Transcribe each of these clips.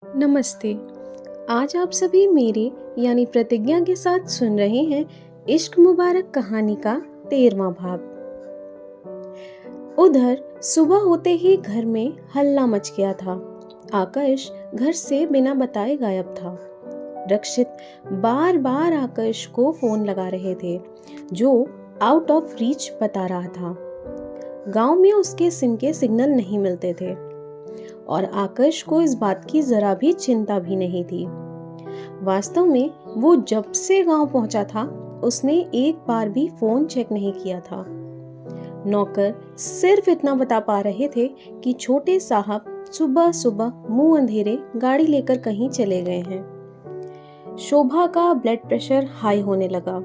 नमस्ते। आज आप सभी मेरे यानी प्रतिज्ञा के साथ सुन रहे हैं इश्क मुबारक कहानी का 13वां भाग। उधर सुबह होते ही घर में हल्ला मच गया था। आकाश घर से बिना बताए गायब था। रक्षित बार बार आकाश को फोन लगा रहे थे जो आउट ऑफ रीच बता रहा था। गांव में उसके सिम के सिग्नल नहीं मिलते थे और आकाश को इस बात की जरा भी चिंता भी नहीं थी। वास्तव में वो जब से गांव पहुंचा था उसने एक बार भी फोन चेक नहीं किया था। नौकर सिर्फ इतना बता पा रहे थे कि छोटे साहब सुबह सुबह मुंह अंधेरे गाड़ी लेकर कहीं चले गए हैं। शोभा का ब्लड प्रेशर हाई होने लगा।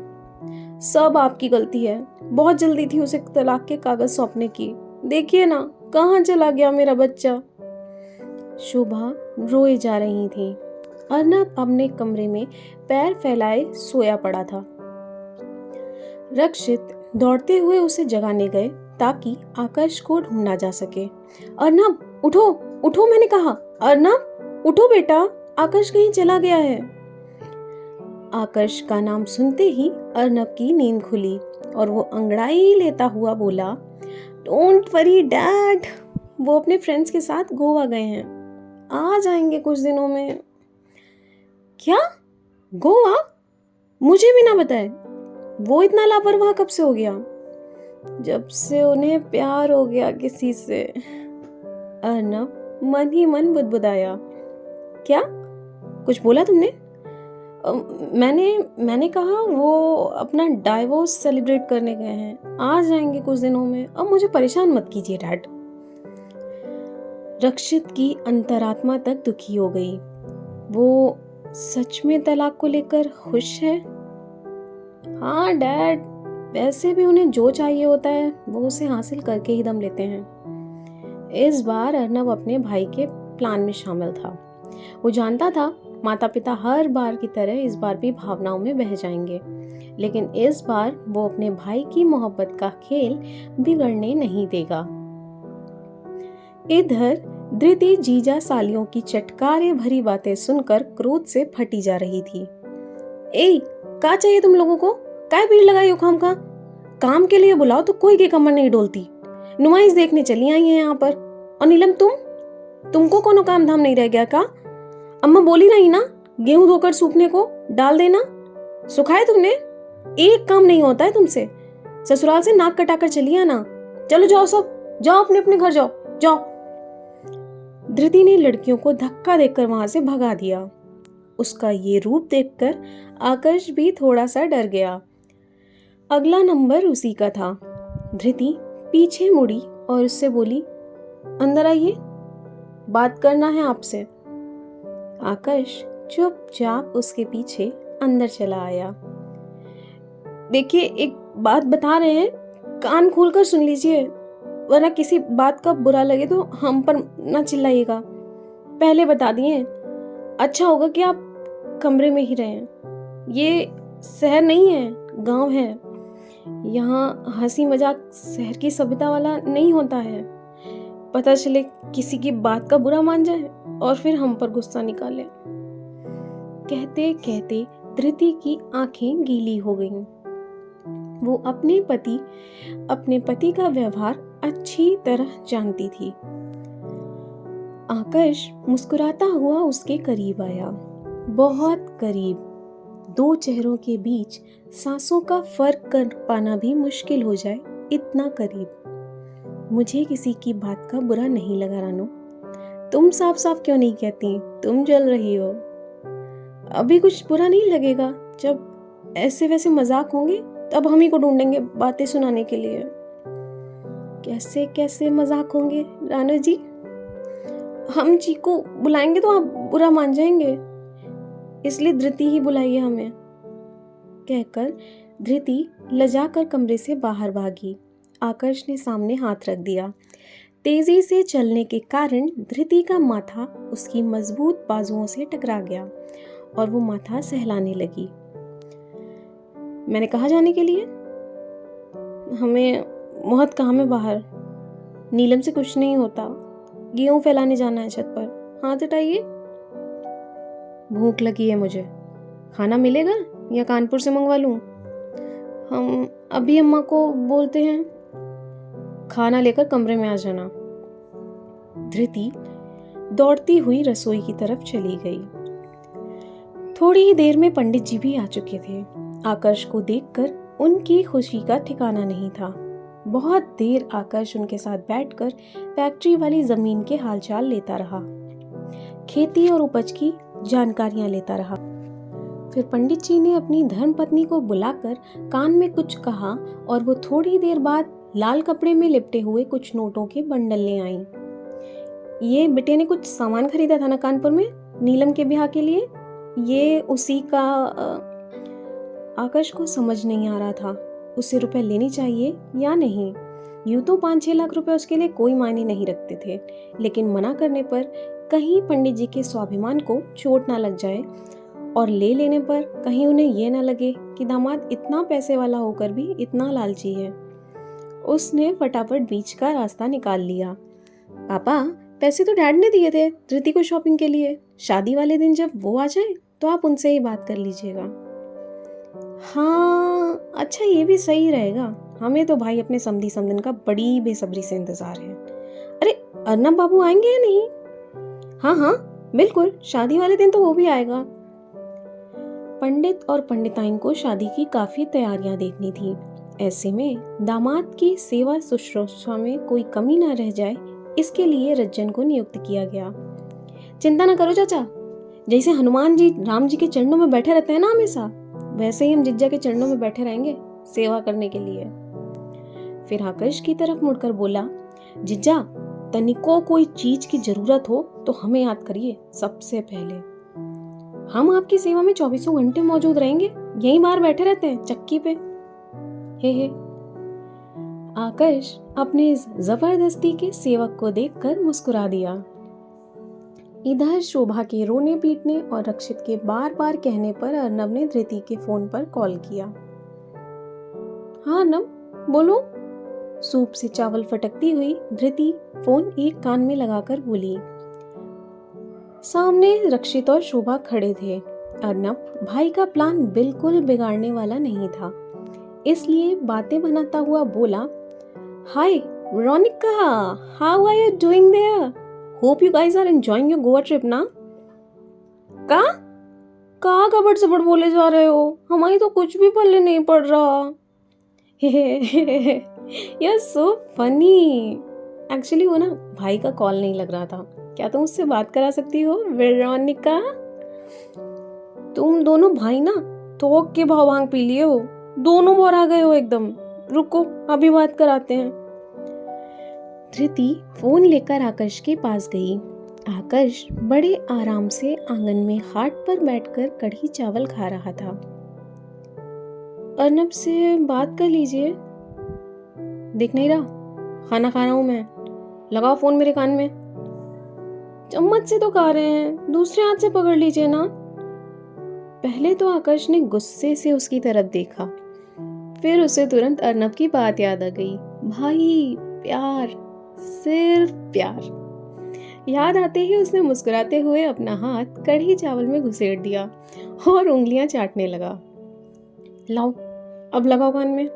सब आपकी गलती है, बहुत जल्दी थी उसे तलाक के कागज सौंपने की। देखिए ना कहाँ चला गया मेरा बच्चा। शोभा रोए जा रही थी। अर्नब अपने कमरे में पैर फैलाए सोया पड़ा था। रक्षित दौड़ते हुए उसे जगाने गए ताकि आकाश को ढूंढा जा सके। अर्नब उठो, उठो मैंने कहा। अर्नब उठो बेटा, आकाश कहीं चला गया है। आकाश का नाम सुनते ही अर्नब की नींद खुली और वो अंगड़ाई लेता हुआ बोला, डोंट वरी डैड, वो अपने फ्रेंड्स के साथ गोवा गए हैं, आ जाएंगे कुछ दिनों में। क्या? गोवा? मुझे भी ना बताए। वो इतना लापरवाह कब से हो गया? जब से उन्हें प्यार हो गया किसी से। अर्नब मन ही मन बुदबुदाया। क्या? कुछ बोला तुमने? मैंने कहा वो अपना डाइवोर्स सेलिब्रेट करने गए हैं, आ जाएंगे कुछ दिनों में। अब मुझे परेशान मत कीजिए डैड। रक्षित की अंतरात्मा तक दुखी हो गई। वो सच में तलाक को लेकर खुश है? हाँ डैड, वैसे भी उन्हें जो चाहिए होता है वो उसे हासिल करके ही दम लेते हैं। इस बार अर्नब अपने भाई के प्लान में शामिल था। वो जानता था माता पिता हर बार की तरह इस बार भी भावनाओं में बह जाएंगे, लेकिन इस बार वो अपने भाई की मोहब्बत का खेल बिगड़ने नहीं देगा। इधर धृति जीजा सालियों की चटकारे भरी बातें सुनकर क्रोध से फटी जा रही थी। ए, क्या चाहिए तुम लोगों को? काय भीड़ लगाई हो खाम का? काम के लिए बुलाओ तो कोई की कमर नहीं डोलती। नुमाइश देखने चली आई है यहाँ पर। और नीलम तुमको कोनो काम धाम नहीं रह गया का? अम्मा बोली रही ना गेहूं धोकर सूखने को डाल देना, सुखाए तुमने? एक काम नहीं होता है तुमसे। ससुराल से नाक कटाकर चली आना। चलो जाओ, सब जाओ, अपने अपने घर जाओ जाओ। धृति ने लड़कियों को धक्का देकर वहां से भगा दिया। उसका ये रूप देखकर आकाश भी थोड़ा सा डर गया। अगला नंबर उसी का था। धृति पीछे मुड़ी और उससे बोली, अंदर आइए, बात करना है आपसे। आकाश चुपचाप उसके पीछे अंदर चला आया। देखिए, एक बात बता रहे हैं, कान खोलकर सुन लीजिए, वरना किसी बात का बुरा लगे तो हम पर ना चिल्लाइएगा। पहले बता दिए, अच्छा होगा कि आप कमरे में ही रहें। ये शहर नहीं है, गांव है। यहाँ हंसी मजाक शहर की सभ्यता वाला नहीं होता है। पता चले किसी की बात का बुरा मान जाए और फिर हम पर गुस्सा निकाले। कहते कहते धृति की आंखें गीली हो गईं। वो अपने पति का व्यवहार अच्छी तरह जानती थी। आकाश मुस्कुराता हुआ उसके करीब आया, बहुत करीब। दो चेहरों के बीच सांसों का फर्क कर पाना भी मुश्किल हो जाए, इतना करीब। मुझे किसी की बात का बुरा नहीं लगा रानू। तुम साफ साफ क्यों नहीं कहती? तुम जल रही हो। अभी कुछ बुरा नहीं लगेगा, जब ऐसे वैसे मजाक होंगे तब हम ही को ढूंढेंगे बातें सुनाने के लिए। कैसे कैसे मजाक होंगे रानू जी? हम जी को बुलाएंगे तो आप बुरा मान जाएंगे, इसलिए धृति ही बुलाइए हमें। कहकर धृति लजाकर कमरे से बाहर भागी। आकाश ने सामने हाथ रख दिया। तेजी से चलने के कारण धृति का माथा उसकी मजबूत बाजुओं से टकरा गया और वो माथा सहलाने लगी। मैंने कहा जाने के लिए? हमें बहुत काम है बाहर। नीलम से कुछ नहीं होता, गेहूं फैलाने जाना है छत पर। हाथ हटाइए। भूख लगी है मुझे, खाना मिलेगा या कानपुर से मंगवा लूं? हम अभी अम्मा को बोलते हैं, खाना लेकर कमरे में आ जाना। धृति दौड़ती हुई रसोई की तरफ चली गई। थोड़ी ही देर में पंडित जी भी आ चुके थे। आकर्ष को देखकर उनकी खुशी का ठिकाना नहीं था। बहुत देर आकर्ष उनके साथ बैठकर फैक्ट्री वाली जमीन के हालचाल लेता रहा, खेती और उपज की जानकारियां लेता रहा। फिर पंडित जी ने अपनी धर्मपत्नी को बुलाकर कान में कुछ कहा और वो थोड़ी देर बाद लाल कपड़े में लिपटे हुए कुछ नोटों के बंडल ले आईं। ये बेटे ने कुछ सामान खरीदा था ना कानपुर में नीलम के ब्याह के लिए, ये उसी का। आकाश को समझ नहीं आ रहा था उसे रुपए लेने चाहिए या नहीं। यूं तो 5-6 लाख रुपए उसके लिए कोई मायने नहीं रखते थे, लेकिन मना करने पर कहीं पंडित जी के स्वाभिमान को चोट ना लग जाए और ले लेने पर कहीं उन्हें यह ना लगे कि दामाद इतना पैसे वाला होकर भी इतना लालची है। उसने फटाफट बीच का रास्ता निकाल लिया। पापा, पैसे तो डैड ने दिए थे धृति को शॉपिंग के लिए, शादी वाले दिन जब वो आ जाए तो आप उनसे ही बात कर लीजिएगा। हाँ अच्छा, ये भी सही रहेगा। हमें तो भाई अपने समधी समधन का बड़ी बेसब्री से इंतजार है। अरे अर्नब बाबू आएंगे या नहीं? हाँ हाँ बिल्कुल, शादी वाले दिन तो वो भी आएगा। पंडित और पंडिताइन को शादी की काफी तैयारियां देखनी थी। ऐसे में दामाद की सेवा शुश्रूषा में कोई कमी ना रह जाए, इसके लिए रज्जन को नियुक्त किया गया। चिंता न करो चाचा, जैसे हनुमान जी राम जी के चरणों में बैठे रहते हैं ना हमेशा, वैसे ही हम जिज्जा के चरणों में बैठे रहेंगे सेवा करने के लिए। फिर आकर्ष की तरफ मुड़कर बोला, जिज्जा तनिको कोई चीज की जरूरत हो तो हमें याद करिए सबसे पहले। हम आपकी सेवा में 24 घंटे मौजूद रहेंगे, यहीं बाहर बैठे रहते हैं चक्की पे। हे आकर्ष अपने इस जबरदस्ती के सेवक को देखकर मुस्कुरा दिया। इधर शोभा के रोने पीटने और रक्षित के बार बार कहने पर अर्नब ने धृति के फोन पर कॉल किया। हाँ अर्नब बोलो। सूप से चावल फटकती हुई धृति फोन एक कान में लगाकर बोली। सामने रक्षित और शोभा खड़े थे। अर्नब भाई का प्लान बिल्कुल बिगाड़ने वाला नहीं था, इसलिए बातें बनाता हुआ बोला, hi Veronica, how are you doing there? Hope you guys are enjoying your Goa trip ना? का गबड़ सबड़ बोले जा रहे हो? हमारी तो कुछ भी पल्ले नहीं पड़ रहा। You are so funny. Actually वो ना भाई का कॉल नहीं लग रहा था। क्या तुम उससे बात करा सकती हो वेरोनिका? तुम दोनों भाई ना थोक के भाव भांग पी लिए हो, दोनों बोर आ गए हो एकदम। रुको अभी बात कराते हैं। धृति फोन लेकर आकर्ष के पास गई। आकर्ष बड़े आराम से आंगन में खाट पर बैठकर कढ़ी चावल खा रहा था। अर्नब से बात कर लीजिए। दिख नहीं रहा? खाना खा रहा हूं मैं। लगाओ फोन मेरे कान में। चम्मच से तो खा रहे हैं, दूसरे हाथ से पकड़ लीजिए ना। पहले तो आकर्ष ने गुस्से से उसकी तरफ देखा, फिर उसे तुरंत अर्नब की बात याद आ गई। भाई प्यार, सिर्फ प्यार। याद आते ही उसने मुस्कुराते हुए अपना हाथ कढ़ी चावल में घुसेड़ दिया और उंगलियां चाटने लगा। लाओ अब लगाओ कान में।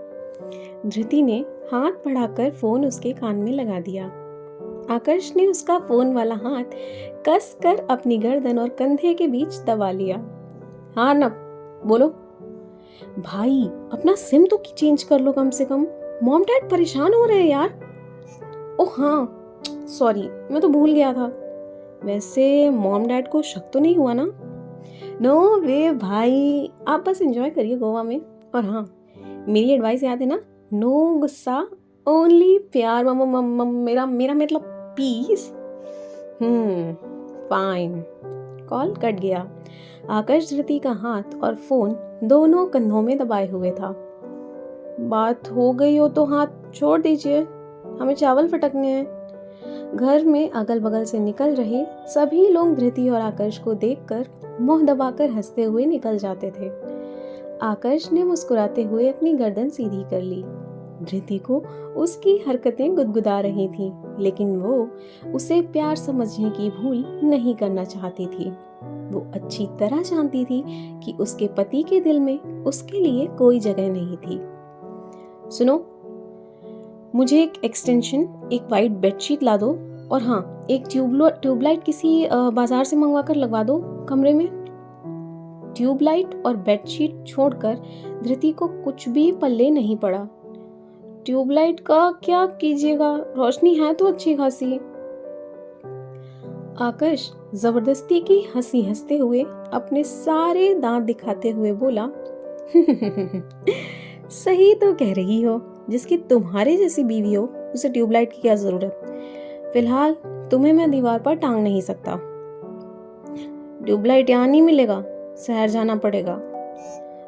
धृति ने हाथ बढ़ाकर फोन उसके कान में लगा दिया। आकर्ष ने उसका फोन वाला हाथ कस कर अपनी गर्दन और कंधे के बीच दबा लिया। हाँ अर्नब बोलो। भाई अपना सिम तो चेंज कर लो कम से कम, मॉम डैड परेशान हो रहे हैं यार। ओह हाँ सॉरी, मैं तो भूल गया था। वैसे मॉम डैड को शक तो नहीं हुआ ना? नो वे भाई, आप बस एंजॉय करिए गोवा में। और हाँ मेरी एडवाइस याद है ना, नो गुस्सा, ओनली प्यार। मेरा मेरा मतलब पीस। फाइन। कॉल कट गया। आकर्ष धृति का हाथ और फोन दोनों कंधों में दबाए हुए था। बात हो गई हो तो हाथ छोड़ दीजिए, हमें चावल फटकने हैं। घर में अगल बगल से निकल रहे सभी लोग धृति और आकर्ष को देखकर मुंह दबाकर हंसते हुए निकल जाते थे। आकर्ष ने मुस्कुराते हुए अपनी गर्दन सीधी कर ली। धृति को उसकी हरकतें गुदगुदा रही थीं, लेकिन वो उसे प्यार समझने की भूल नहीं करना चाहती थी। वो अच्छी तरह जानती थी कि उसके पति के दिल में उसके लिए कोई जगह नहीं थी। सुनो, मुझे एक एक्सटेंशन, एक वाइट बेडशीट ला दो, और हाँ, एक ट्यूबलाइट किसी बाजार से मंगवा कर लगवा दो कमरे में। ट्यूबलाइट और बेडशीट छोड़कर धृति को कुछ भी पल्ले नहीं पड़ा। ट्यूबलाइट का क्या कीजिएगा, रोशनी है तो अच्छी खासी। आकाश जबरदस्ती की हंसी हंसते हुए अपने सारे दांत दिखाते हुए बोला, सही तो कह रही हो, जिसकी तुम्हारे जैसी बीवी हो उसे ट्यूबलाइट की क्या जरूरत। फिलहाल तुम्हें मैं दीवार पर टांग नहीं सकता। ट्यूबलाइट यहाँ नहीं मिलेगा, शहर जाना पड़ेगा।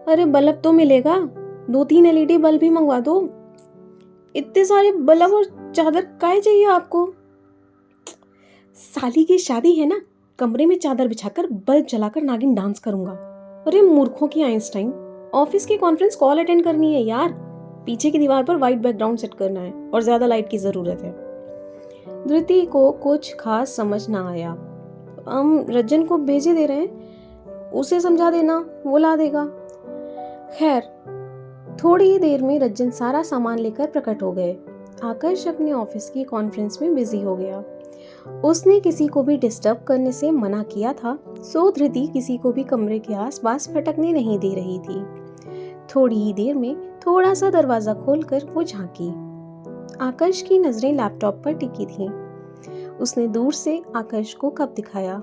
अरे बल्ब तो मिलेगा, 2-3 LED बल्ब भी मंगवा दो। इतने सारे बल्ब और चादर काहे चाहिए आपको? साली की शादी है ना, कमरे में चादर बिछाकर बल्ब जलाकर नागिन डांस करूंगा। अरे मूर्खों की आइंस्टाइन, ऑफिस की कॉन्फ्रेंस कॉल अटेंड करनी है यार। पीछे की दीवार पर व्हाइट बैकग्राउंड सेट करना है और ज्यादा लाइट की जरूरत है। धृति को कुछ खास समझ ना आया। हम रज्जन को भेजे दे रहे हैं, उसे समझा देना, वो ला देगा। खैर, थोड़ी ही देर में रज्जन सारा सामान लेकर प्रकट हो गए। आकाश अपने ऑफिस की कॉन्फ्रेंस में बिजी हो गया। उसने किसी को भी डिस्टर्ब करने से मना किया था, सो धृति किसी को भी कमरे के आसपास भटकने नहीं दे रही थी। थोड़ी ही देर में थोड़ा सा दरवाजा खोलकर वो झांकी। आकाश की नजरें लैपटॉप पर टिकी थीं। उसने दूर से आकाश को कप दिखाया।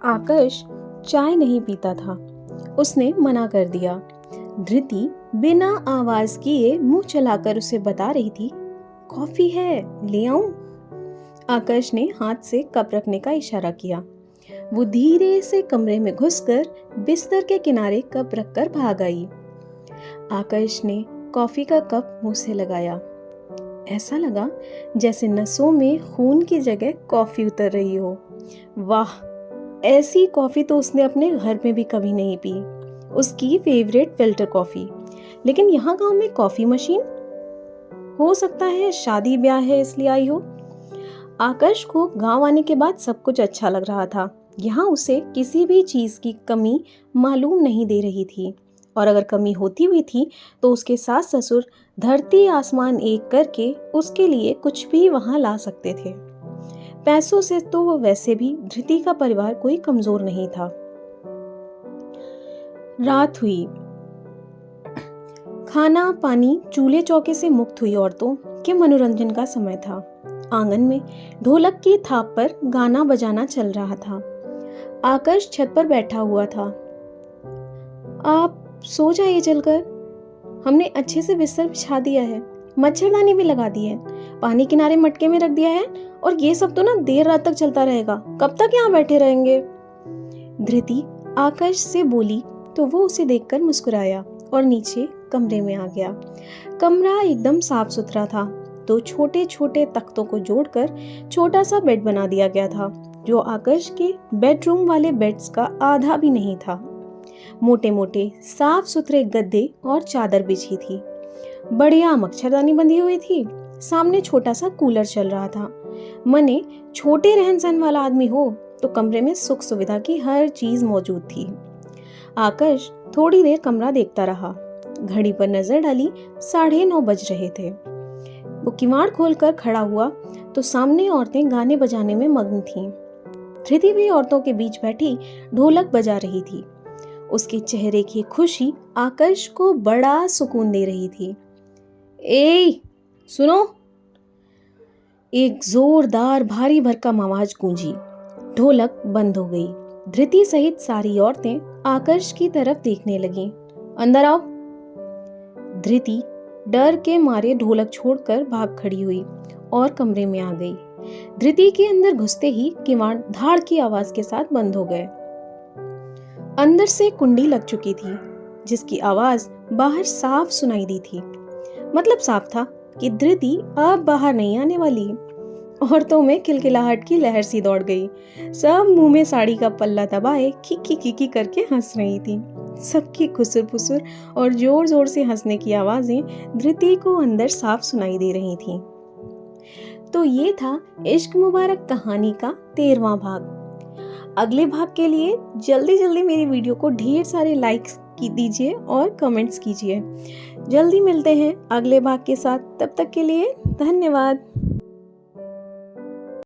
आकाश चाय नहीं पीता था। उसने मना कर दिया। धृति बिना आवाज किए मुंह चलाकर उसे बता रही थी, कॉफी है, ले आऊं? आकाश ने हाथ से कप रखने का इशारा किया। वो धीरे से कमरे में घुसकर बिस्तर के किनारे कप रखकर भाग आई। आकाश ने कॉफी का कप मुंह से लगाया। ऐसा लगा जैसे नसों में खून की जगह कॉफी उतर रही हो। वाह, ऐसी कॉफी तो उसने अपने घर में भी कभी नहीं पी। उसकी फेवरेट फिल्टर कॉफी। लेकिन यहाँ गांव में कॉफी मशीन? हो सकता है शादी ब्याह है इसलिए आई हो। आकाश को गांव आने के बाद सब कुछ अच्छा लग रहा था। यहाँ उसे किसी भी चीज की कमी मालूम नहीं दे रही थी, और अगर कमी होती भी थी तो उसके सास ससुर धरती आसमान एक करके उसके लिए कुछ भी वहां ला सकते थे। पैसों से तो वो वैसे भी धृति का परिवार कोई कमजोर नहीं था। रात हुई। खाना पानी चूल्हे चौके से मुक्त हुई औरतों के मनोरंजन का समय था। आंगन में ढोलक की थाप पर गाना बजाना चल रहा था। आकाश छत पर बैठा हुआ था। आप सो जाइए चलकर, हमने अच्छे से बिस्तर बिछा दिया है, मच्छरदानी भी लगा दी है, पानी किनारे मटके में रख दिया है, और ये सब तो ना देर रात तक चलता रहेगा, कब तक यहाँ बैठे रहेंगे? धृति आकाश से बोली तो वो उसे देखकर मुस्कुराया और नीचे कमरे में आ गया। कमरा एकदम साफ सुथरा था। दो छोटे छोटे तख्तों को जोड़कर छोटा सा बेड बना दिया गया था, जो आकाश के बेडरूम वाले बेड्स का आधा भी नहीं था। मोटे मोटे साफ सुथरे गद्दे और चादर बिछी थी। बढ़िया मच्छरदानी बंधी हुई थी। सामने छोटा सा कूलर चल रहा था। मने छोटे रहन सहन वाला आदमी हो तो कमरे में सुख सुविधा की हर चीज मौजूद थी। आकाश थोड़ी देर कमरा देखता रहा। घड़ी पर नजर डाली, 9:30 बज रहे थे। वो किवाड़ खोलकर खड़ा हुआ तो सामने औरतें गाने बजाने में मग्न थीं। धृति भी औरतों के बीच बैठी ढोलक बजा रही थी। उसके चेहरे की खुशी आकाश को बड़ा सुकून दे रही थी। ए सुनो! एक जोरदार भारी भरकम आवाज गूंजी। ढोलक बंद हो गई। धृति सहित सारी औरतें आकाश की तरफ देखने लगीं। अंदर आओ। धृति डर के मारे ढोलक छोड़कर भाग खड़ी हुई और कमरे में आ गई। धृति के अंदर घुसते ही किवाड़ धाड़ की आवाज के साथ बंद हो गए। अंदर से कुंडी लग चुकी थी, जिसकी आवाज बाहर साफ सुनाई दी थी। मतलब साफ था कि धृति अब बाहर नहीं आने वाली। औरतों में खिलखिलाहट की लहर सी दौड़ गई। सब मुंह में साड़ी का पल्ला दबाए खिकी खिकी करके हंस रही थी। सबकी खुसुर फुसुर और जोर जोर से हंसने की आवाजें धृति को अंदर साफ सुनाई दे रही थीं। तो ये था इश्क मुबारक कहानी का 13वां भाग। अगले भाग के लिए जल्दी जल्दी मेरी वीडियो को ढेर सारे लाइक्स दीजिए और कमेंट्स कीजिए। जल्दी मिलते हैं अगले भाग के साथ, तब तक के लिए धन्यवाद।